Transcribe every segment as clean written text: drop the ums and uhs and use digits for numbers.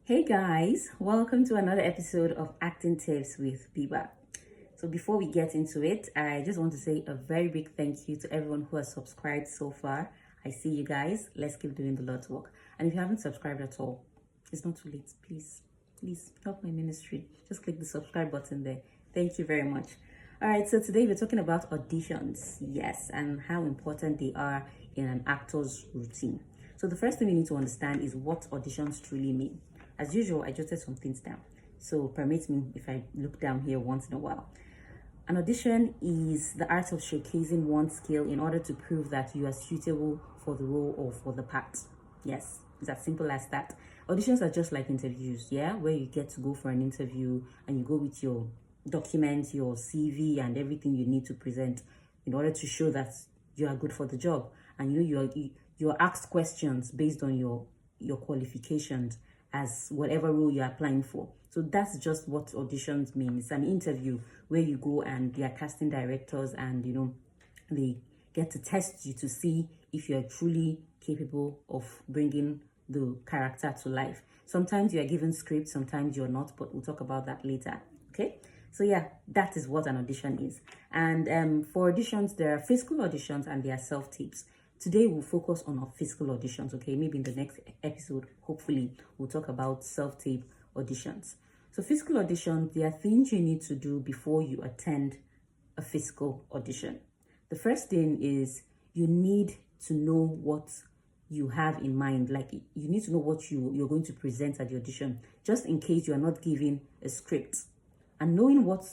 Hey guys, welcome to another episode of Acting Tips with Biba. So before we get into it, I just want to say a very big thank you to everyone who has subscribed so far. I see you guys. Let's keep doing the Lord's work. And if you haven't subscribed at all, it's not too late. Please help my ministry. Just click the subscribe button there. Thank you very much. All right, so today we're talking about auditions, yes, and how important they are in an actor's routine. So the first thing you need to understand is what auditions truly mean. As usual, I jotted some things down. So permit me if I look down here once in a while. An audition is the art of showcasing one's skill in order to prove that you are suitable for the role or for the part. Yes, it's as simple as that. Auditions are just like interviews, yeah, where you get to go for an interview and you go with your documents, your CV, and everything you need to present in order to show that you are good for the job. And you're asked questions based on your qualifications as whatever role you're applying for. So that's just what auditions mean. It's an interview where you go and they are casting directors and they get to test you to see if you're truly capable of bringing the character to life. Sometimes you are given scripts, sometimes you're not, but we'll talk about that later. Okay, so yeah, that is what an audition is. And for auditions, there are physical auditions and there are self-tapes. Today we'll focus on our physical auditions, okay? Maybe in the next episode, hopefully, we'll talk about self-tape auditions. So physical auditions, there are things you need to do before you attend a physical audition. The first thing is you need to know what you have in mind. Like you need to know what you're going to present at the audition, just in case you are not given a script. And knowing what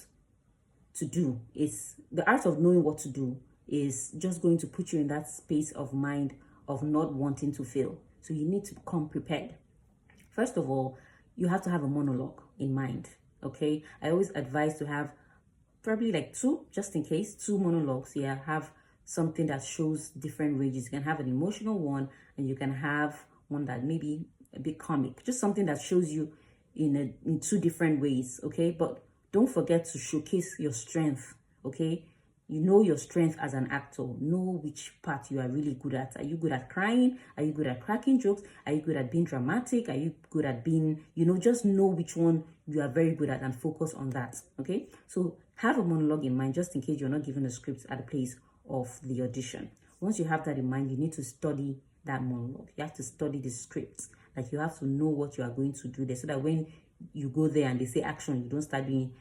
to do is the art of knowing what to do is just going to put you in that space of mind of not wanting to fail. So you need to come prepared. First of all, you have to have a monologue in mind, okay? I always advise to have probably like two, just in case, two monologues. Yeah, have something that shows different ranges. You can have an emotional one and you can have one that maybe a bit comic, just something that shows you in two different ways, okay? But don't forget to showcase your strength, okay? You know your strength as an actor. Know which part you are really good at. Are you good at crying? Are you good at cracking jokes? Are you good at being dramatic? Are you good at being, just know which one you are very good at and focus on that, okay? So have a monologue in mind just in case you're not given a script at the place of the audition. Once you have that in mind, you need to study that monologue. You have to study the script. Like you have to know what you are going to do there so that when you go there and they say action, you don't start doing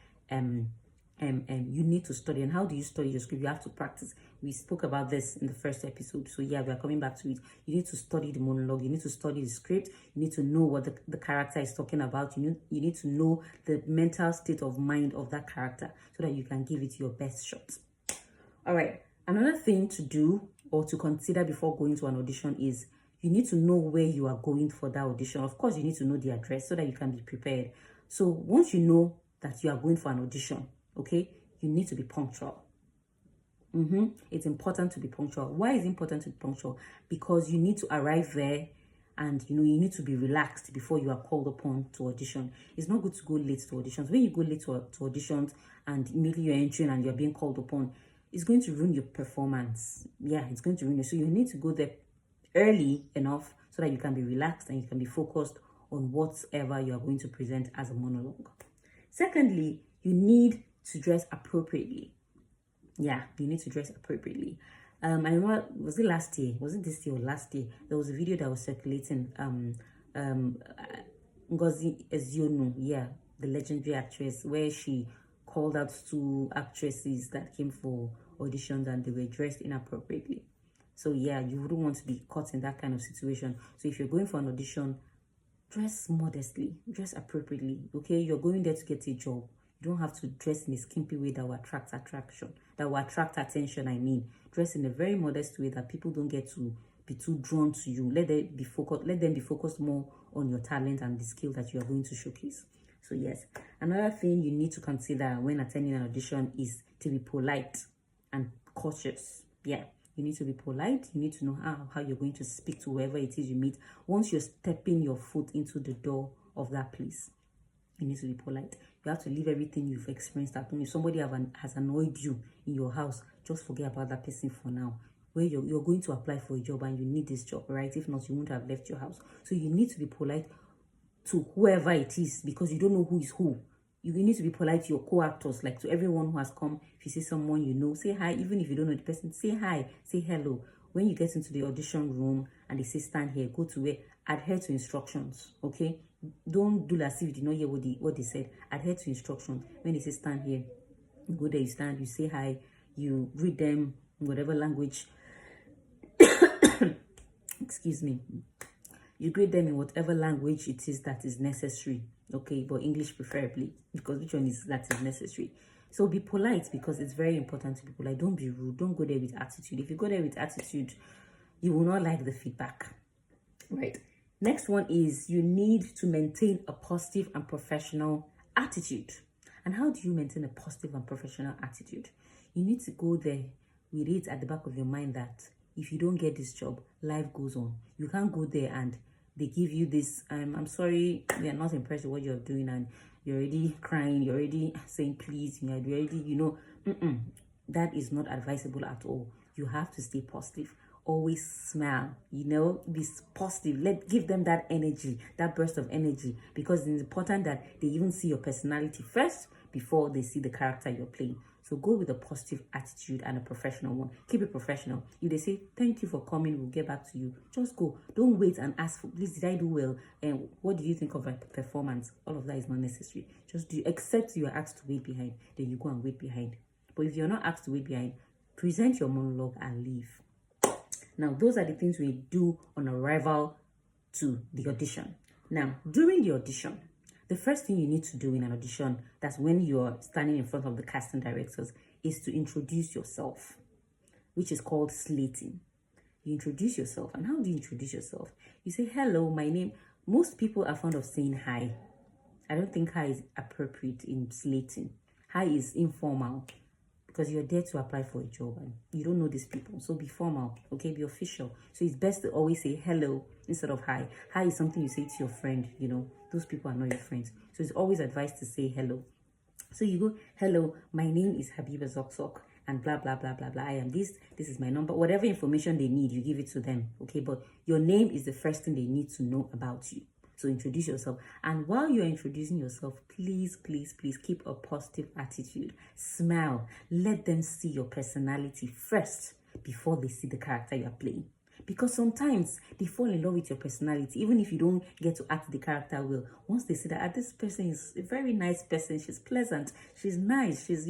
you need to study. And how do you study your script? You have to practice. We spoke about this in the first episode, so yeah, we are coming back to it. You need to study the monologue, you need to study the script, you need to know what the character is talking about, you need to know the mental state of mind of that character so that you can give it your best shot. All right, another thing to do or to consider before going to an audition is you need to know where you are going for that audition. Of course, you need to know the address so that you can be prepared. So once you know that you are going for an audition, okay, you need to be punctual. It's important to be punctual. Why is it important to be punctual? Because you need to arrive there and you need to be relaxed before you are called upon to audition. It's not good to go late to auditions. When you go late to auditions and immediately you're entering and you're being called upon, it's going to ruin your performance. Yeah, it's going to ruin you. So you need to go there early enough so that you can be relaxed and you can be focused on whatever you are going to present as a monologue. Secondly, you need to dress appropriately. Yeah, you need to dress appropriately. I remember, was it last year? Was it this year or last year? There was a video that was circulating. Ngozi Ezionu, yeah, the legendary actress, where she called out two actresses that came for auditions and they were dressed inappropriately. So yeah, you wouldn't want to be caught in that kind of situation. So if you're going for an audition, dress modestly, dress appropriately, okay? You're going there to get a job. You don't have to dress in a skimpy way that will attract attention. I mean, dress in a very modest way that people don't get to be too drawn to you. Let them be focused more on your talent and the skill that you are going to showcase. So yes, another thing you need to consider when attending an audition is to be polite and cautious. Yeah, you need to be polite. You need to know how you're going to speak to whoever it is you meet. Once you're stepping your foot into the door of that place, you need to be polite. You have to leave everything you've experienced at home. If somebody has annoyed you in your house, just forget about that person for now. Where you're going to apply for a job and you need this job, right? If not, you wouldn't have left your house. So you need to be polite to whoever it is, because you don't know who is who. You need to be polite to your co-actors, like to everyone who has come. If you see someone you know, say hi. Even if you don't know the person, say hi, say hello. When you get into the audition room and they say stand here, go to where, adhere to instructions, okay? Don't do as if you did not hear what they said. Adhere to instructions. When they say stand here, you go there, you stand, you say hi, you read them in whatever language. Excuse me. You grade them in whatever language it is that is necessary, okay? But English preferably, because which one is that is necessary? So be polite, because it's very important to be polite. Don't be rude. Don't go there with attitude. If you go there with attitude, you will not like the feedback, right? Next one is you need to maintain a positive and professional attitude. And how do you maintain a positive and professional attitude? You need to go there with it at the back of your mind that if you don't get this job, life goes on. You can't go there and they give you this, I'm sorry, we are not impressed with what you're doing, and you're already crying, you're already saying please, you're already, that is not advisable at all. You have to stay positive. Always smile, be positive. Give them that energy, that burst of energy, because it's important that they even see your personality first before they see the character you're playing. So go with a positive attitude and a professional one. Keep it professional. If they say, thank you for coming, we'll get back to you, just go. Don't wait and ask for, please, did I do well? And what do you think of a performance? All of that is not necessary. Just do, except you are asked to wait behind, then you go and wait behind. But if you're not asked to wait behind, present your monologue and leave. Now, those are the things we do on arrival to the audition. Now, during the audition, the first thing you need to do in an audition, that's when you're standing in front of the casting directors, is to introduce yourself, which is called slating. You introduce yourself. And how do you introduce yourself? You say, hello, my name. Most people are fond of saying hi. I don't think hi is appropriate in slating. Hi is informal, because you're there to apply for a job and you don't know these people. So be formal, okay? Be official. So it's best to always say hello instead of hi. Hi is something you say to your friend, Those people are not your friends. So it's always advised to say hello. So you go, hello, my name is Habiba Zoksok and blah, blah, blah, blah, blah. I am this is my number. Whatever information they need, you give it to them, okay? But your name is the first thing they need to know about you. So introduce yourself. And while you're introducing yourself, please, please, please keep a positive attitude. Smile. Let them see your personality first before they see the character you're playing. Because sometimes they fall in love with your personality, even if you don't get to act the character well. Once they see that this person is a very nice person, she's pleasant, she's nice, she's,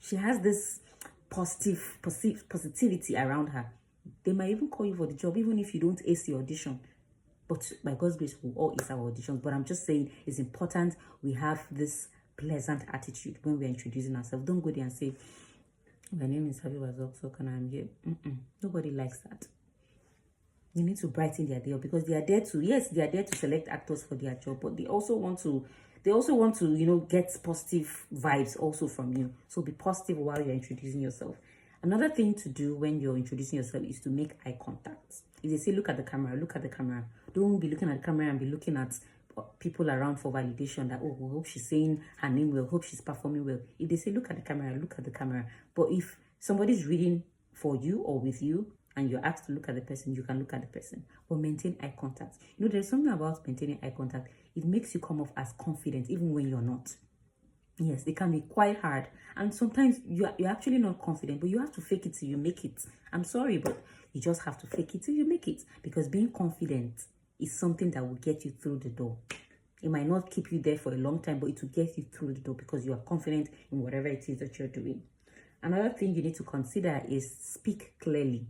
she has this positivity around her, they might even call you for the job, even if you don't ace the audition. But by God's grace, we'll all ace our auditions. But I'm just saying it's important we have this pleasant attitude when we're introducing ourselves. Don't go there and say, my name is Habiba Zoksok and I'm here. Nobody likes that. You need to brighten their day up, because they are there to select actors for their job, but they also want to get positive vibes also from you. So be positive while you're introducing yourself. Another thing to do when you're introducing yourself is to make eye contact. If they say look at the camera, look at the camera. Don't be looking at the camera and be looking at people around for validation that, we hope she's saying her name well, hope she's performing well. If they say look at the camera, look at the camera. But if somebody's reading for you or with you and you're asked to look at the person, you can look at the person. But maintain eye contact. There's something about maintaining eye contact. It makes you come off as confident even when you're not. Yes, it can be quite hard. And sometimes you're actually not confident, but you have to fake it till you make it. I'm sorry, but you just have to fake it till you make it. Because being confident is something that will get you through the door. It might not keep you there for a long time, but it will get you through the door because you are confident in whatever it is that you're doing. Another thing you need to consider is speak clearly.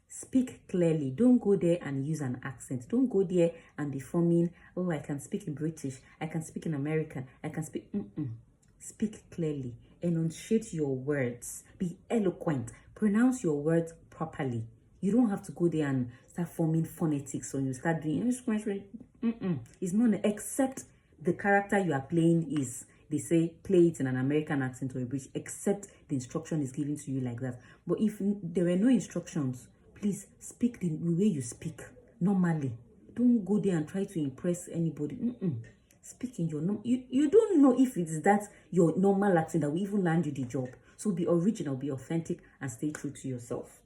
Speak clearly. Don't go there and use an accent. Don't go there and be forming, I can speak in British, I can speak in American, I can speak. Speak clearly. Enunciate your words. Be eloquent. Pronounce your words properly. You don't have to go there and start forming phonetics when you start doing It's not, except the character you are playing is, they say, play it in an American accent or a British, except the instruction is given to you like that. But if there were no instructions, please speak the way you speak normally. Don't go there and try to impress anybody. Speak in your you don't know if it's that your normal accent that will even land you the job. So be original, be authentic, and stay true to yourself.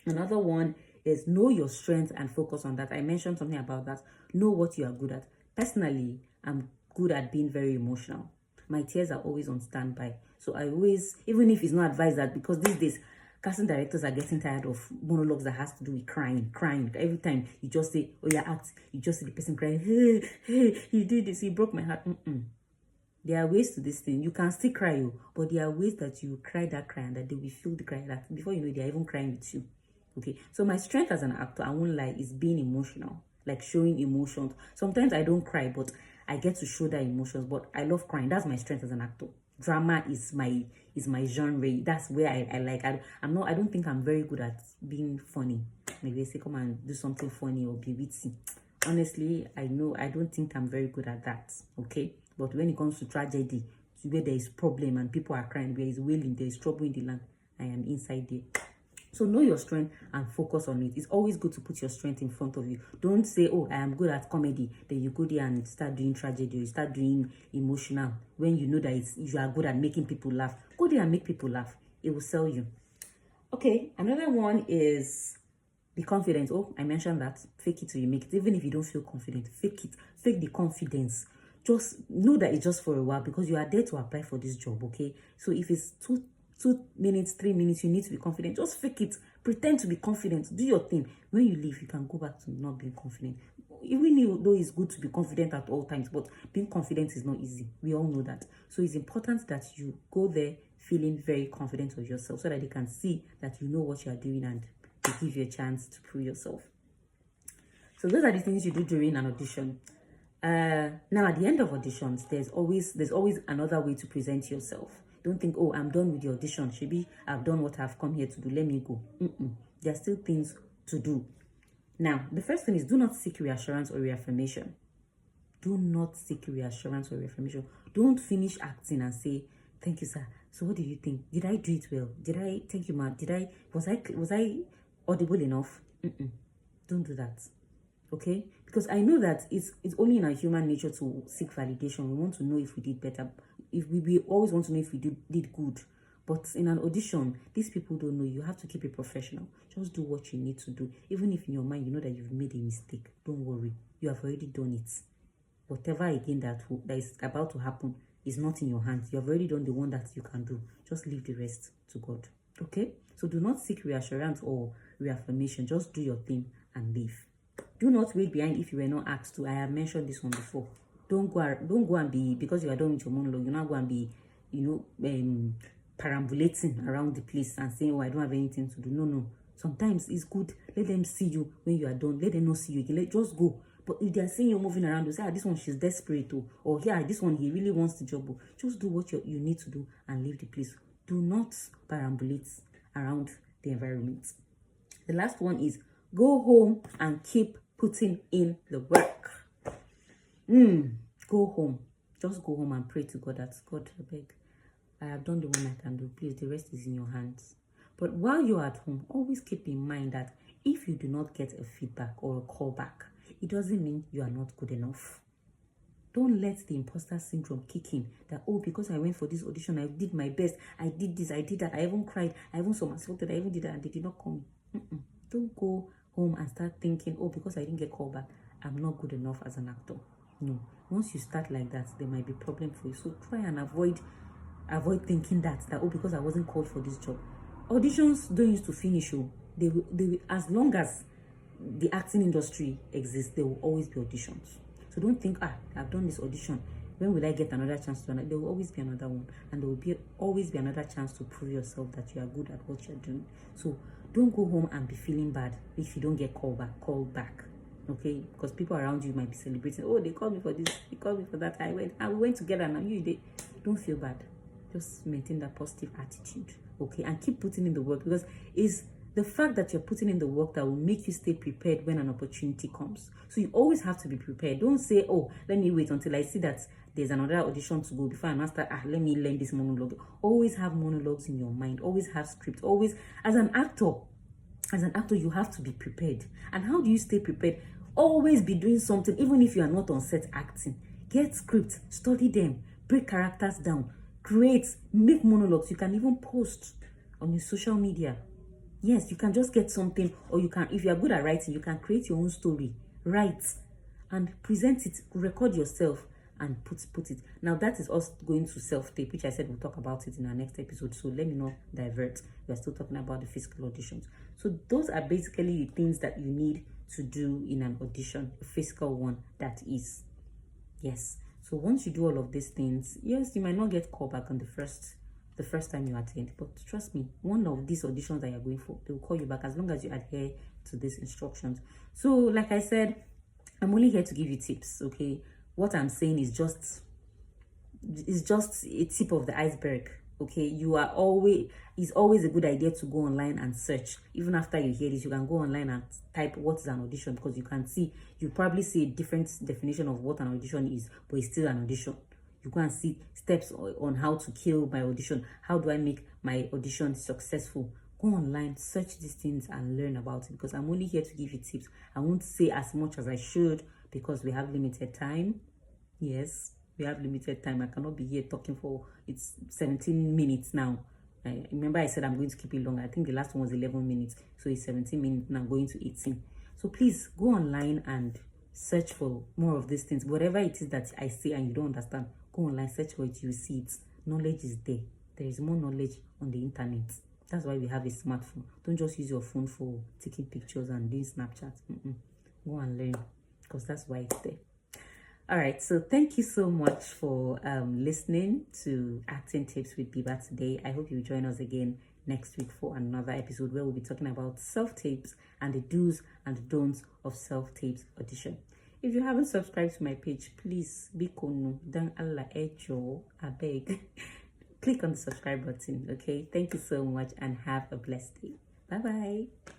Another one is know your strengths and focus on that. I mentioned something about that. Know what you are good at. Personally, I'm good at being very emotional. My tears are always on standby. So I always, even if it's not advised that, because these days, casting directors are getting tired of monologues that has to do with crying. Every time you just say, oh yeah, act, you just see the person crying, hey, he did this, he broke my heart. There are ways to this thing. You can still cry, but there are ways that you cry that cry and that they will feel the cry that before you know they are even crying with you. Okay, so my strength as an actor, I won't lie, is being emotional, like showing emotions. Sometimes I don't cry, but I get to show that emotions. But I love crying. That's my strength as an actor. Drama is my genre. That's where I like. I don't think I'm very good at being funny. Maybe they say come and do something funny or be witty. Honestly, I don't think I'm very good at that. Okay, but when it comes to tragedy, where there is problem and people are crying, where is wailing, there is trouble in the land, I am inside there. So know your strength and focus on it. It's always good to put your strength in front of you. Don't say, oh, I am good at comedy. Then you go there and start doing tragedy. Or you start doing emotional. When you know that you are good at making people laugh. Go there and make people laugh. It will sell you. Okay, another one is be confident. Oh, I mentioned that. Fake it till you make it. Even if you don't feel confident, fake it. Fake the confidence. Just know that it's just for a while because you are there to apply for this job, okay? So if it's 2 minutes, 3 minutes, you need to be confident. Just fake it. Pretend to be confident. Do your thing. When you leave, you can go back to not being confident. Even though it's good to be confident at all times, but being confident is not easy. We all know that. So it's important that you go there feeling very confident of yourself so that they can see that you know what you are doing and they give you a chance to prove yourself. So those are the things you do during an audition. Now at the end of auditions, there's always another way to present yourself. Don't think, oh, I'm done with the audition. Maybe I've done what I've come here to do. Let me go. There are still things to do. Now, the first thing is do not seek reassurance or reaffirmation. Do not seek reassurance or reaffirmation. Don't finish acting and say, thank you, sir. So what do you think? Did I do it well? Thank you, ma'am? Was I audible enough? Don't do that. Okay? Because I know that it's only in our human nature to seek validation. We want to know if we did better. If we always want to know if we did good. But in an audition, these people don't know. You have to keep it professional. Just do what you need to do. Even if in your mind you know that you've made a mistake, don't worry. You have already done it. Whatever again that is about to happen is not in your hands. You have already done the one that you can do. Just leave the rest to God. Okay? So do not seek reassurance or reaffirmation. Just do your thing and leave. Do not wait behind if you were not asked to. I have mentioned this one before. Don't go and be, because you are done with your monologue, you're not going to be, perambulating around the place and saying, oh, I don't have anything to do. No. Sometimes it's good. Let them see you when you are done. Let them not see you again. Just go. But if they are seeing you moving around, they say, this one, she's desperate. Or yeah, this one, he really wants the job. Just do what you need to do and leave the place. Do not perambulate around the environment. The last one is go home and keep putting in the work. Go home. Just go home and pray to God that, God, I beg, I have done the one I can do. Please, the rest is in your hands. But while you're at home, always keep in mind that if you do not get a feedback or a call back, it doesn't mean you are not good enough. Don't let the imposter syndrome kick in. That, oh, because I went for this audition, I did my best. I did this, I did that. I even cried. I even saw myself that I even did that and they did not call me. Don't go home and start thinking, oh, because I didn't get called back, I'm not good enough as an actor. No. Once you start like that, there might be problem for you. So try and avoid thinking that oh, because I wasn't called for this job. Auditions don't used to finish. They will, as long as the acting industry exists, there will always be auditions. So don't think, I've done this audition. When will I get another chance to another? There will always be another one. And there will always be another chance to prove yourself that you are good at what you're doing. So don't go home and be feeling bad if you don't get called back. Okay? Because people around you might be celebrating. Oh, they called me for this. They called me for that. We went together and you did. Don't feel bad. Just maintain that positive attitude. Okay? And keep putting in the work, because it's the fact that you're putting in the work that will make you stay prepared when an opportunity comes. So you always have to be prepared. Don't say, oh, let me wait until I see that there's another audition to go before I master. Let me learn this monologue. Always have monologues in your mind. Always have script. Always, as an actor, you have to be prepared. And how do you stay prepared? Always be doing something, even if you are not on set acting. Get scripts, study them, break characters down, create, make monologues. You can even post on your social media. Yes, you can just get something, or you can, if you are good at writing, you can create your own story. Write and present it, record yourself and put it. Now that is us going to self-tape, which I said we'll talk about it in our next episode, so let me not divert. We're still talking about the physical auditions. So those are basically the things that you need to do in an audition, a physical one, that is. Yes. So once you do all of these things, yes, you might not get called back on the first time you attend, but trust me, one of these auditions that you're going for, they will call you back as long as you adhere to these instructions. So like I said, I'm only here to give you tips, okay? What I'm saying is just a tip of the iceberg, okay? It's always a good idea to go online and search. Even after you hear this, you can go online and type what is an audition, because you probably see a different definition of what an audition is, but it's still an audition. You go and see steps on how to kill my audition. How do I make my audition successful? Go online, search these things and learn about it, because I'm only here to give you tips. I won't say as much as I should because we have limited time. Yes, we have limited time. I cannot be here talking for, it's 17 minutes now. Remember I said I'm going to keep it longer. I think the last one was 11 minutes. So it's 17 minutes now, going to 18. So please go online and search for more of these things. Whatever it is that I say and you don't understand, go online, search for it, you see it. Knowledge is there. There is more knowledge on the internet. That's why we have a smartphone. Don't just use your phone for taking pictures and doing Snapchat. Go and learn, because that's why it's there. All right, so thank you so much for listening to Acting Tips with Biba today. I hope you join us again next week for another episode where we'll be talking about self-tapes and the do's and the don'ts of self-tapes audition. If you haven't subscribed to my page, please be kono dan Allah ejo, I beg. Click on the subscribe button, okay? Thank you so much and have a blessed day. Bye-bye.